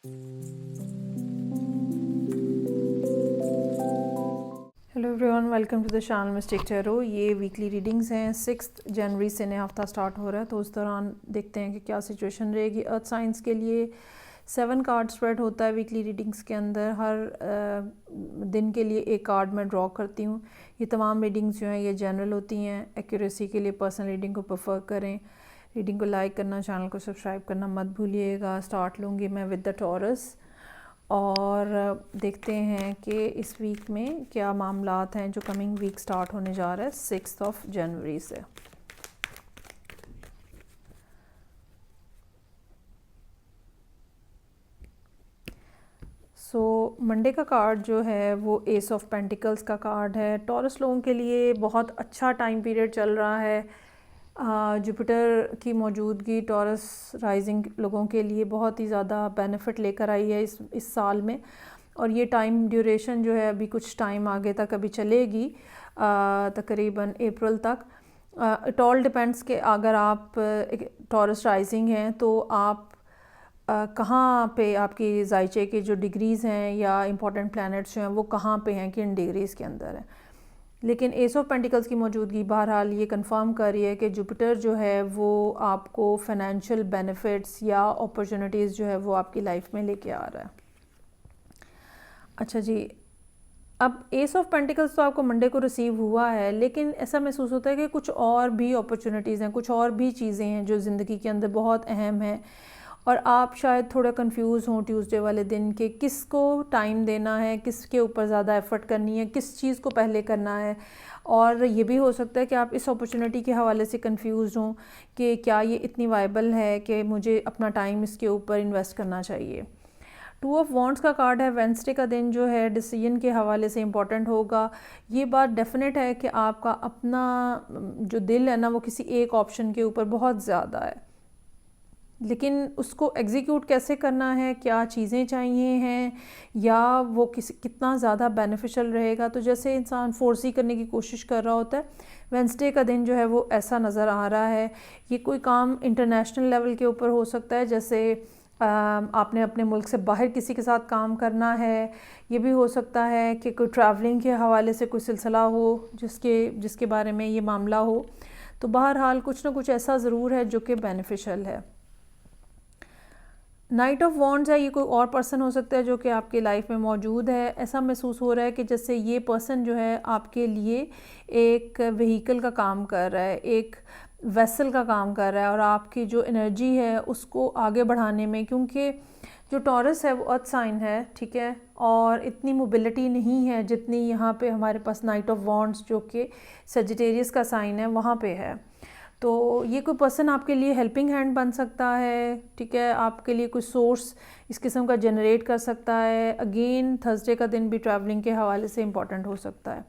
Hello everyone, welcome to the channel Mystic Tarot. ये weekly readings हैं। 6 जनवरी से नया हफ्ता स्टार्ट हो रहा है, तो उस दौरान देखते हैं कि क्या सिचुएशन रहेगी। अर्थ साइंस के लिए 7 कार्ड स्प्रेड होता है वीकली रीडिंग्स के अंदर। हर दिन के लिए एक कार्ड मैं ड्रॉ करती हूँ। ये तमाम रीडिंग्स जो हैं ये जनरल होती हैं। एक्यूरेसी के लिए पर्सनल रीडिंग को प्रेफर करें। रीडिंग को लाइक करना, चैनल को सब्सक्राइब करना मत भूलिएगा। स्टार्ट लूँगी मैं विद द टॉरस और देखते हैं कि इस वीक में क्या मामलात हैं जो कमिंग वीक स्टार्ट होने जा रहा है 6 जनवरी से। मंडे का कार्ड जो है वो एस ऑफ पेंटिकल्स का कार्ड है। टॉरस लोगों के लिए बहुत अच्छा टाइम पीरियड चल रहा है। जुपिटर की मौजूदगी टॉरस राइजिंग लोगों के लिए बहुत ही ज़्यादा बेनिफिट लेकर आई है इस साल में। और ये टाइम ड्यूरेशन जो है अभी कुछ टाइम आगे तक अभी चलेगी, तकरीबन अप्रैल तक। इट ऑल डिपेंड्स कि अगर आप टॉरस राइजिंग हैं तो आप कहाँ पे आपकी जायचे के जो डिग्रीज़ हैं या इंपॉर्टेंट प्लैनेट्स जो हैं वो कहाँ पे हैं, किन डिग्रीज़ के अंदर हैं। लेकिन एस ऑफ पेंटिकल्स की मौजूदगी बहरहाल ये कंफर्म कर रही है कि जुपिटर जो है वो आपको फाइनेंशियल बेनिफिट्स या अपॉर्चुनिटीज़ जो है वो आपकी लाइफ में लेके आ रहा है। अच्छा जी, अब एस ऑफ पेंटिकल्स तो आपको मंडे को रिसीव हुआ है, लेकिन ऐसा महसूस होता है कि कुछ और भी अपॉर्चुनिटीज़ हैं, कुछ और भी चीज़ें हैं जो ज़िंदगी के अंदर बहुत अहम हैं। और आप शायद थोड़ा कंफ्यूज हों ट्यूसडे वाले दिन के किसको टाइम देना है, किसके ऊपर ज़्यादा एफर्ट करनी है, किस चीज़ को पहले करना है। और ये भी हो सकता है कि आप इस अपॉर्चुनिटी के हवाले से कंफ्यूज हों कि क्या ये इतनी वायबल है कि मुझे अपना टाइम इसके ऊपर इन्वेस्ट करना चाहिए। 2 ऑफ वॉन्ड्स का कार्ड है। वेडनेसडे का दिन जो है डिसीजन के हवाले से इम्पॉर्टेंट होगा। ये बात डेफिनेट है कि आपका अपना जो दिल है ना वो किसी एक ऑप्शन के ऊपर बहुत ज़्यादा है, लेकिन उसको एग्जीक्यूट कैसे करना है, क्या चीज़ें चाहिए हैं, या वो कितना ज़्यादा बेनिफिशियल रहेगा। तो जैसे इंसान फोर्सी करने की कोशिश कर रहा होता है, वेडनेसडे का दिन जो है वो ऐसा नज़र आ रहा है। ये कोई काम इंटरनेशनल लेवल के ऊपर हो सकता है, जैसे आपने अपने मुल्क से बाहर किसी के साथ काम करना है। ये भी हो सकता है कि कोई ट्रैवलिंग के हवाले से कोई सिलसिला हो जिसके बारे में ये मामला हो। तो बहरहाल कुछ ना कुछ ऐसा ज़रूर है जो कि बेनिफिशियल है। नाइट ऑफ वॉन्ड्स है, ये कोई और पर्सन हो सकता है जो कि आपकी लाइफ में मौजूद है। ऐसा महसूस हो रहा है कि जैसे ये पर्सन जो है आपके लिए एक व्हीकल का काम कर रहा है, एक वेसल का काम कर रहा है, और आपकी जो एनर्जी है उसको आगे बढ़ाने में, क्योंकि जो टॉरस है वो अर्थ साइन है, ठीक है, और इतनी मोबिलिटी नहीं है जितनी यहाँ पे हमारे पास नाइट ऑफ वॉन्ड्स जो कि सजिटेरियस का साइन है वहाँ पे है। तो ये कोई पर्सन आपके लिए हेल्पिंग हैंड बन सकता है, ठीक है, आपके लिए कोई सोर्स इस किस्म का जनरेट कर सकता है। अगेन थर्सडे का दिन भी ट्रैवलिंग के हवाले से इम्पॉर्टेंट हो सकता है।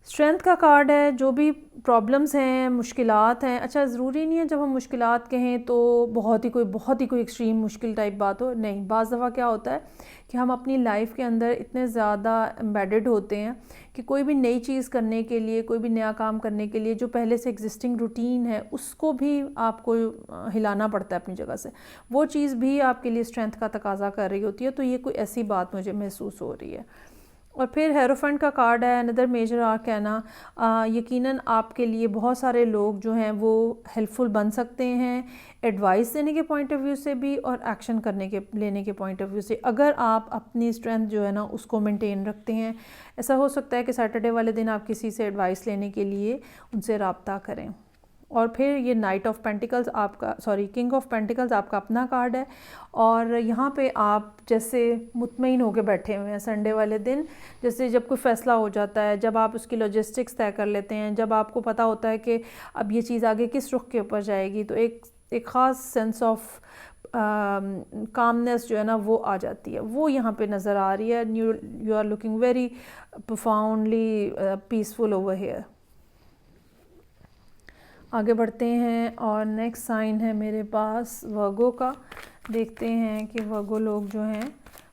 स्ट्रेंथ का कार्ड है। जो भी प्रॉब्लम्स हैं, मुश्किलात हैं, अच्छा ज़रूरी नहीं है जब हम मुश्किलात कहें तो बहुत ही कोई एक्सट्रीम मुश्किल टाइप बात हो, नहीं। बाज़ दफ़ा क्या होता है कि हम अपनी लाइफ के अंदर इतने ज़्यादा एम्बेडेड होते हैं कि कोई भी नई चीज़ करने के लिए, कोई भी नया काम करने के लिए जो पहले से एग्जिस्टिंग रूटीन है उसको भी आपको हिलाना पड़ता है अपनी जगह से। वो चीज़ भी आपके लिए स्ट्रेंथ का तकाजा कर रही होती है। तो ये कोई ऐसी बात मुझे महसूस हो रही है। और फिर हेरोफेंट का कार्ड है, अनदर मेजर आर्कैना। यकीनन आपके लिए बहुत सारे लोग जो हैं वो हेल्पफुल बन सकते हैं, एडवाइस देने के पॉइंट ऑफ व्यू से भी और एक्शन लेने के पॉइंट ऑफ व्यू से, अगर आप अपनी स्ट्रेंथ जो है ना उसको मेंटेन रखते हैं। ऐसा हो सकता है कि सैटरडे वाले दिन आप किसी से एडवाइस लेने के लिए उनसे रब्ता करें। और फिर ये night of pentacles king of pentacles आपका अपना कार्ड है। और यहाँ पे आप जैसे मुतमईन होकर बैठे हुए हैं संडे वाले दिन। जैसे जब कोई फ़ैसला हो जाता है, जब आप उसकी लॉजिस्टिक्स तय कर लेते हैं, जब आपको पता होता है कि अब ये चीज़ आगे किस रुख के ऊपर जाएगी, तो एक ख़ास सेंस ऑफ कामनेस जो है ना वो आ जाती है, वो यहाँ पे नज़र आ रही है। You are looking very profoundly peaceful over here. आगे बढ़ते हैं और नेक्स्ट साइन है मेरे पास वर्गो का। देखते हैं कि वर्गो लोग जो हैं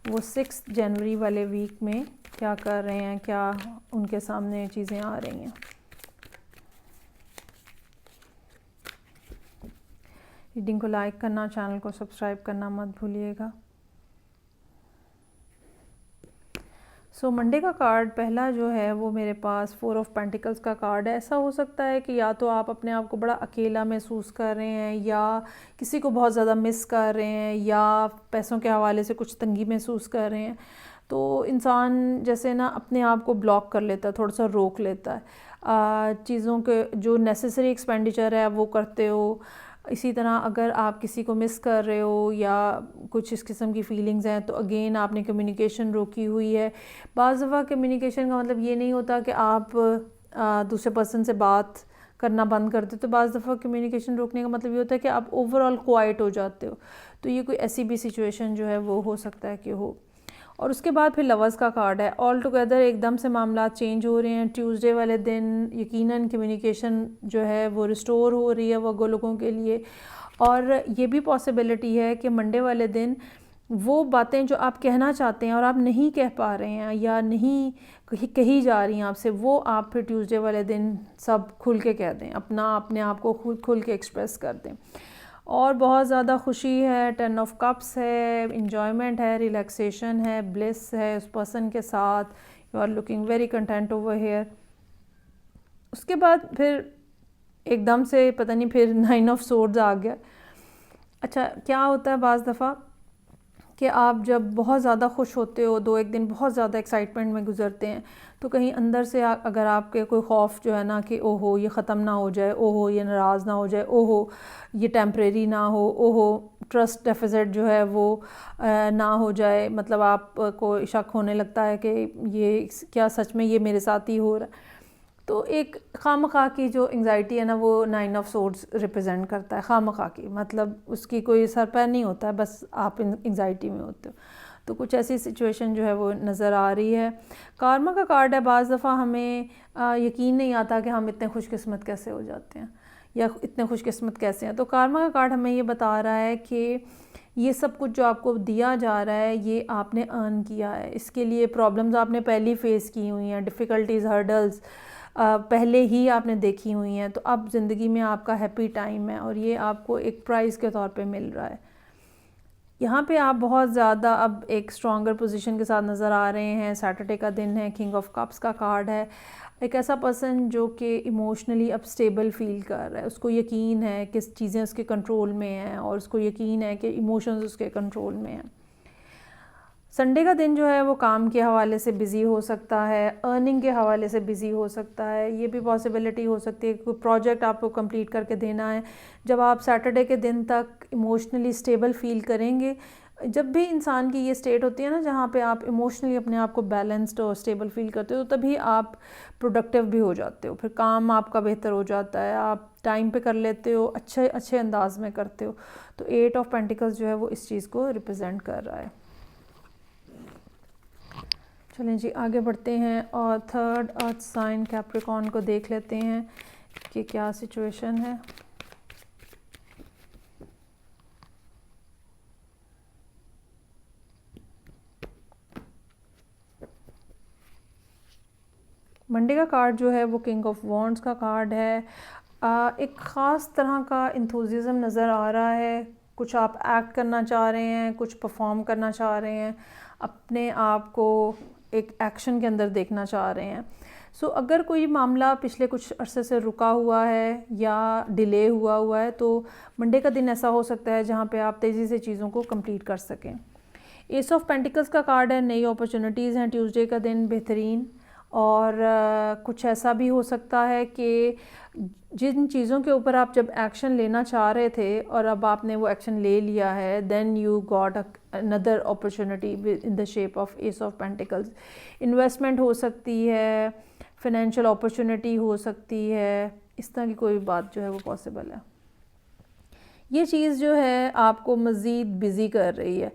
वो 6 जनवरी वाले वीक में क्या कर रहे हैं, क्या उनके सामने चीज़ें आ रही हैं। रीडिंग को लाइक करना, चैनल को सब्सक्राइब करना मत भूलिएगा। सो मंडे का कार्ड पहला जो है वो मेरे पास 4 ऑफ पेंटिकल्स का कार्ड है। ऐसा हो सकता है कि या तो आप अपने आप को बड़ा अकेला महसूस कर रहे हैं, या किसी को बहुत ज़्यादा मिस कर रहे हैं, या पैसों के हवाले से कुछ तंगी महसूस कर रहे हैं। तो इंसान जैसे ना अपने आप को ब्लॉक कर लेता है, थोड़ा सा रोक लेता है, चीज़ों के जो नेसेसरी एक्सपेंडिचर है वो करते हो। इसी तरह अगर आप किसी को मिस कर रहे हो या कुछ इस किस्म की फीलिंग्स हैं तो अगेन आपने कम्युनिकेशन रोकी हुई है। बाज़ दफ़ा कम्युनिकेशन का मतलब ये नहीं होता कि आप दूसरे पर्सन से बात करना बंद कर देते, तो बाज़ दफ़ा कम्युनिकेशन रोकने का मतलब ये होता है कि आप ओवरऑल क्वाइट हो जाते हो। तो ये कोई ऐसी भी सिचुएशन जो है वो हो सकता है कि हो। और उसके बाद फिर लवर्स का कार्ड है। ऑल टुगेदर एकदम से मामला चेंज हो रहे हैं। ट्यूसडे वाले दिन यकीनन कम्युनिकेशन जो है वो रिस्टोर हो रही है वो लोगों के लिए। और ये भी पॉसिबिलिटी है कि मंडे वाले दिन वो बातें जो आप कहना चाहते हैं और आप नहीं कह पा रहे हैं या नहीं कही जा रही हैं आपसे, वो आप फिर ट्यूसडे वाले दिन सब खुल के कह दें, अपने आप को खुल के एक्सप्रेस कर दें। और बहुत ज़्यादा खुशी है, 10 ऑफ कप्स है, इन्जॉयमेंट है, रिलैक्सेशन है, ब्लिस है उस पर्सन के साथ। You are looking very content over here. उसके बाद फिर एकदम से पता नहीं फिर 9 ऑफ सोर्ड्स आ गया। अच्छा, क्या होता है बाज़ दफ़ा कि आप जब बहुत ज़्यादा खुश होते हो, 2-1 दिन बहुत ज़्यादा एक्साइटमेंट में गुजरते हैं, तो कहीं अंदर से अगर आपके कोई खौफ जो है ना कि ओहो ये ख़त्म ना हो जाए, ओहो ये नाराज़ ना हो जाए, ओहो ये टेम्परेरी ना हो, ओहो ट्रस्ट डेफिसिट जो है वो ना हो जाए, मतलब आपको शक होने लगता है कि ये क्या सच में ये मेरे साथ ही हो रहा है। तो एक खामखा की जो एंग्जाइटी है ना वो 9 ऑफ सोर्ड्स रिप्रेजेंट करता है। खामखा की मतलब उसकी कोई सर पैर नहीं होता है, बस आप एंग्जाइटी में होते हो। तो कुछ ऐसी सिचुएशन जो है वो नज़र आ रही है। कारमा का कार्ड है। बाज़ दफ़ा हमें यकीन नहीं आता कि हम इतने खुशकिस्मत कैसे हो जाते हैं या इतने खुशकिस्मत कैसे हैं। तो कारमा का कार्ड हमें ये बता रहा है कि ये सब कुछ जो आपको दिया जा रहा है ये आपने अर्न किया है। इसके लिए प्रॉब्लम्स आपने पहले फेस की हुई हैं, डिफ़िकल्टीज़, हर्डल्स पहले ही आपने देखी हुई हैं। तो अब ज़िंदगी में आपका हैप्पी टाइम है और ये आपको एक प्राइज़ के तौर पे मिल रहा है। यहाँ पे आप बहुत ज़्यादा अब एक स्ट्रॉन्गर पोजीशन के साथ नज़र आ रहे हैं। सैटरडे का दिन है, किंग ऑफ कप्स का कार्ड है। एक ऐसा पर्सन जो कि इमोशनली अब स्टेबल फील कर रहा है, उसको यकीन है कि चीज़ें उसके कंट्रोल में हैं और उसको यकीन है कि इमोशंस उसके कंट्रोल में हैं। संडे का दिन जो है वो काम के हवाले से बिज़ी हो सकता है, अर्निंग के हवाले से बिज़ी हो सकता है। ये भी पॉसिबिलिटी हो सकती है कि कोई प्रोजेक्ट आपको कंप्लीट करके देना है। जब आप सैटरडे के दिन तक इमोशनली स्टेबल फील करेंगे, जब भी इंसान की ये स्टेट होती है ना जहाँ पे आप इमोशनली अपने आप को बैलेंस्ड और स्टेबल फील करते हो, तभी आप प्रोडक्टिव भी हो जाते हो। फिर काम आपका बेहतर हो जाता है, आप टाइम पे कर लेते हो, अच्छे अंदाज में करते हो। तो 8 ऑफ पेंटिकल्स जो है वो इस चीज़ को रिप्रेजेंट कर रहा है। चलें जी आगे बढ़ते हैं और थर्ड अर्थ साइन कैप्रिकॉर्न को देख लेते हैं कि क्या सिचुएशन है। मंडे का कार्ड जो है वो किंग ऑफ वॉन्ड्स का कार्ड है। एक ख़ास तरह का इंथुजियाज्म नज़र आ रहा है। कुछ आप एक्ट करना चाह रहे हैं, कुछ परफॉर्म करना चाह रहे हैं, अपने आप को एक एक्शन के अंदर देखना चाह रहे हैं। सो अगर कोई मामला पिछले कुछ अरसे से रुका हुआ है या डिले हुआ है तो मंडे का दिन ऐसा हो सकता है जहाँ पे आप तेज़ी से चीज़ों को कंप्लीट कर सकें। एस ऑफ पेंटिकल्स का कार्ड है। नई अपॉर्चुनिटीज़ हैं। ट्यूसडे का दिन बेहतरीन। और कुछ ऐसा भी हो सकता है कि जिन चीज़ों के ऊपर आप जब एक्शन लेना चाह रहे थे और अब आपने वो एक्शन ले लिया है, then you got another opportunity in the shape of ace of pentacles. Investment हो सकती है, फिनेंशियल अपॉर्चुनिटी हो सकती है, इस तरह की कोई बात जो है वो पॉसिबल है। ये चीज़ जो है आपको मज़ीद बिज़ी कर रही है।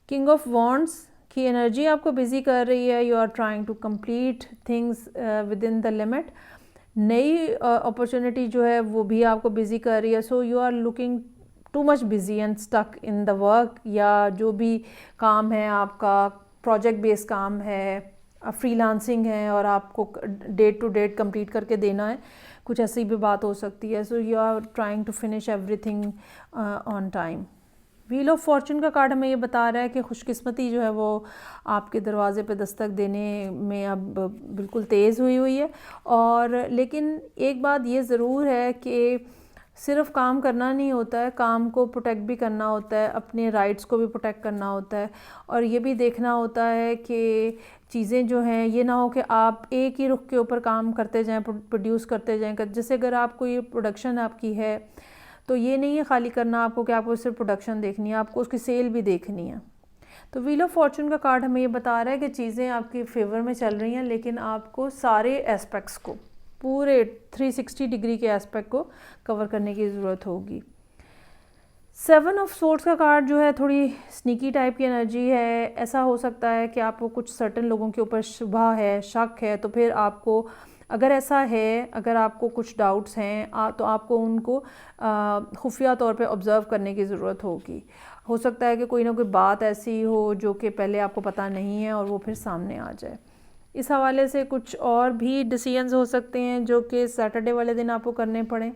किंग ऑफ वॉन्ड्स की एनर्जी आपको बिज़ी कर रही है। You are trying to complete things within the limit. नई अपॉर्चुनिटी जो है वो भी आपको बिज़ी कर रही है। So you are looking too much busy and stuck in the work, या जो भी काम है आपका प्रोजेक्ट बेस्ड काम है, फ्रीलांसिंग है और आपको डेट टू डेट कंप्लीट करके देना है, कुछ ऐसी भी बात हो सकती है। So you are trying to finish everything on time. Wheel of fortune का कार्ड हमें ये बता रहा है कि खुशकिस्मती जो है वो आपके दरवाज़े पे दस्तक देने में अब बिल्कुल तेज़ हुई हुई है। और लेकिन एक बात ये ज़रूर है कि सिर्फ काम करना नहीं होता है, काम को प्रोटेक्ट भी करना होता है, अपने राइट्स को भी प्रोटेक्ट करना होता है, और ये भी देखना होता है कि चीज़ें जो हैं ये ना हो कि आप एक ही रुख के ऊपर काम करते जाएं, प्रोड्यूस करते जाएं। जैसे अगर आपको ये प्रोडक्शन आपकी है तो ये नहीं है खाली करना आपको कि आपको सिर्फ प्रोडक्शन देखनी है, आपको उसकी सेल भी देखनी है। तो व्हील ऑफ फॉर्चून का कार्ड हमें ये बता रहा है कि चीज़ें आपके फेवर में चल रही हैं, लेकिन आपको सारे एस्पेक्ट्स को, पूरे 360 डिग्री के एस्पेक्ट को कवर करने की ज़रूरत होगी। 7 ऑफ सोर्ड्स का कार्ड जो है थोड़ी स्नीकी टाइप की एनर्जी है। ऐसा हो सकता है कि आपको कुछ सर्टन लोगों के ऊपर शुबह है, शक है, तो फिर आपको, अगर ऐसा है, अगर आपको कुछ डाउट्स हैं तो आपको उनको खुफिया तौर पे ऑब्ज़र्व करने की ज़रूरत होगी। हो सकता है कि कोई ना कोई बात ऐसी हो जो कि पहले आपको पता नहीं है और वो फिर सामने आ जाए। इस हवाले से कुछ और भी डिसीजंस हो सकते हैं जो कि सैटरडे वाले दिन आपको करने पड़ें,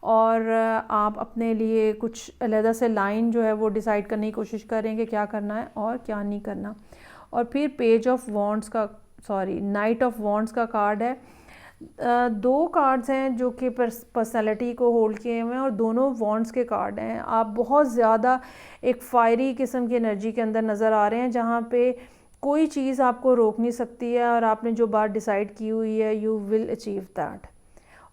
और आप अपने लिए कुछ अलहदा से लाइन जो है वो डिसाइड करने की कोशिश करें कि क्या करना है और क्या नहीं करना। और फिर पेज ऑफ वॉन्ड्स का, नाइट ऑफ वॉन्ड्स का कार्ड है। दो कार्ड्स हैं जो कि पर्सनैलिटी को होल्ड किए हुए हैं और दोनों वॉन्ड्स के कार्ड हैं। आप बहुत ज़्यादा एक फायरी किस्म की एनर्जी के अंदर नज़र आ रहे हैं जहाँ पे कोई चीज़ आपको रोक नहीं सकती है, और आपने जो बात डिसाइड की हुई है यू विल अचीव दैट।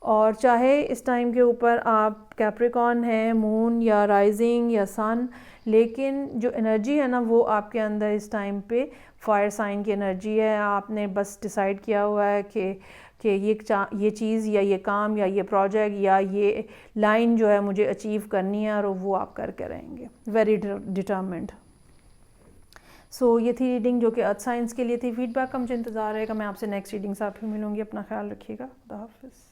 और चाहे इस टाइम के ऊपर आप कैप्रिकॉन हैं, मून या राइजिंग या सन, लेकिन जो एनर्जी है ना वो आपके अंदर इस टाइम पे फायर साइन की एनर्जी है। आपने बस डिसाइड किया हुआ है कि ये चीज़ या ये काम या ये प्रोजेक्ट या ये लाइन जो है मुझे अचीव करनी है, और वो आप करके रहेंगे, वेरी डिटर्मिन्ड। सो ये थी रीडिंग जो कि अर्थ साइंस के लिए थी। फीडबैक का मुझे इंतज़ार रहेगा। मैं आपसे नेक्स्ट रीडिंग से आप फिर मिलूँगी। अपना ख्याल रखिएगा। खुदा हाफिज़।